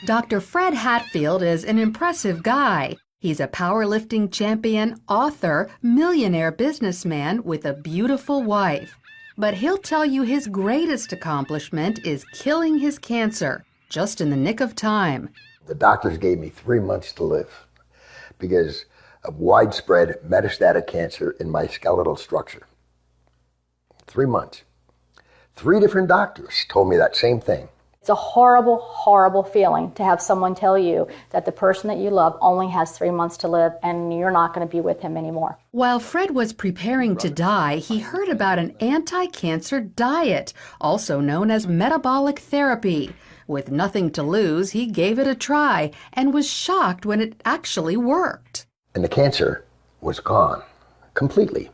Dr. Fred Hatfield is an impressive guy. He's a powerlifting champion, author, millionaire businessman with a beautiful wife. But he'll tell you his greatest accomplishment is killing his cancer, just in the nick of time. The doctors gave me 3 months to live because of widespread metastatic cancer in my skeletal structure. 3 months. 3 different doctors told me that same thing. It's a horrible, horrible feeling to have someone tell you that the person that you love only has 3 months to live and you're not going to be with him anymore. While Fred was preparing to die, he heard about an anti-cancer diet, also known as metabolic therapy. With nothing to lose, he gave it a try and was shocked when it actually worked. And the cancer was gone completely.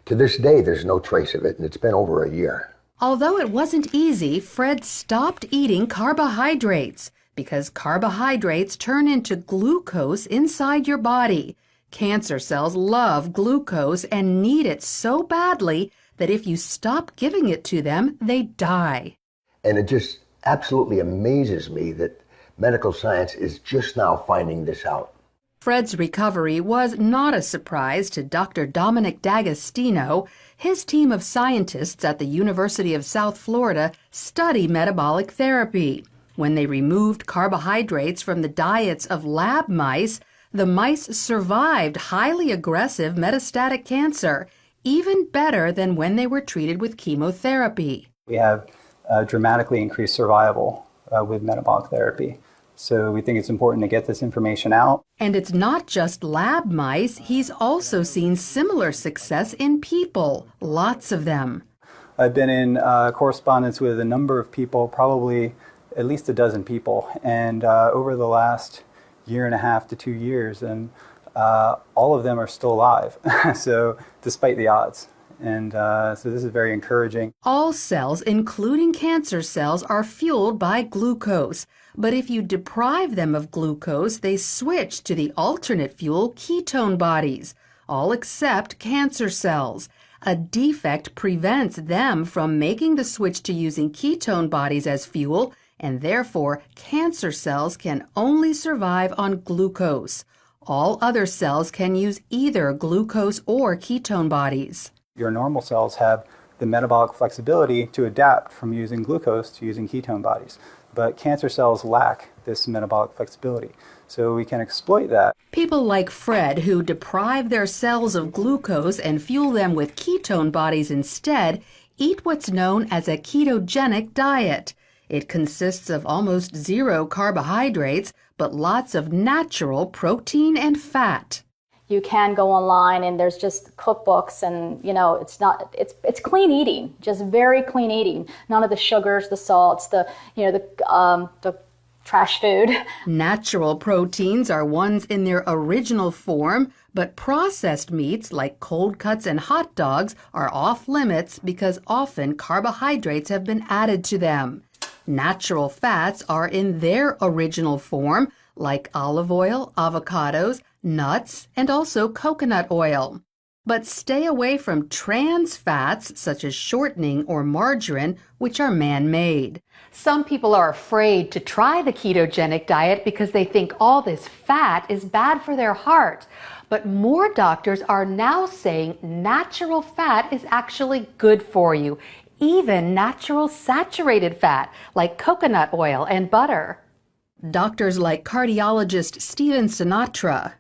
To this day, there's no trace of it, and it's been over a year. Although it wasn't easy, Fred stopped eating carbohydrates because carbohydrates turn into glucose inside your body. Cancer cells love glucose and need it so badly that if you stop giving it to them, they die. And it just absolutely amazes me that medical science is just now finding this out. Fred's recovery was not a surprise to Dr. Dominic D'Agostino. His team of scientists at the University of South Florida study metabolic therapy. When they removed carbohydrates from the diets of lab mice, the mice survived highly aggressive metastatic cancer, even better than when they were treated with chemotherapy. We have dramatically increased survival with metabolic therapy. So we think it's important to get this information out. And it's not just lab mice. He's also seen similar success in people, lots of them. I've been in correspondence with a number of people, probably at least a dozen people, and over the last 1.5 to 2 years, and all of them are still alive, so despite the odds. And so this is very encouraging. All cells, including cancer cells, are fueled by glucose. But if you deprive them of glucose, they switch to the alternate fuel ketone bodies, all except cancer cells. A defect prevents them from making the switch to using ketone bodies as fuel, and therefore cancer cells can only survive on glucose. All other cells can use either glucose or ketone bodies. Your normal cells have the metabolic flexibility to adapt from using glucose to using ketone bodies. But cancer cells lack this metabolic flexibility, so we can exploit that. People like Fred, who deprive their cells of glucose and fuel them with ketone bodies instead, eat what's known as a ketogenic diet. It consists of almost zero carbohydrates, but lots of natural protein and fat. You can go online and there's just cookbooks and, it's clean eating, just very clean eating. None of the sugars, the salts, the trash food. Natural proteins are ones in their original form, but processed meats like cold cuts and hot dogs are off limits because often carbohydrates have been added to them. Natural fats are in their original form, like olive oil, avocados, nuts, and also coconut oil. But stay away from trans fats such as shortening or margarine, which are man-made. Some people are afraid to try the ketogenic diet because they think all this fat is bad for their heart. But more doctors are now saying natural fat is actually good for you, even natural saturated fat like coconut oil and butter. Doctors like cardiologist Stephen Sinatra.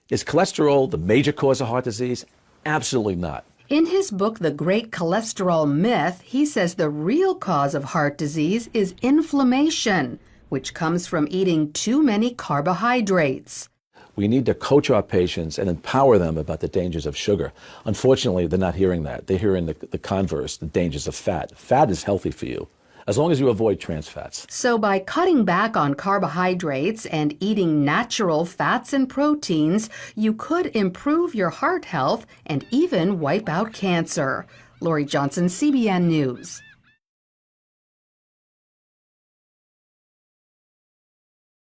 Is cholesterol the major cause of heart disease? Absolutely not. In his book, The Great Cholesterol Myth, he says the real cause of heart disease is inflammation, which comes from eating too many carbohydrates. We need to coach our patients and empower them about the dangers of sugar. Unfortunately, they're not hearing that. They're hearing the converse, the dangers of fat. Fat is healthy for you, as long as you avoid trans fats. So by cutting back on carbohydrates and eating natural fats and proteins, you could improve your heart health and even wipe out cancer. Lori Johnson, CBN News.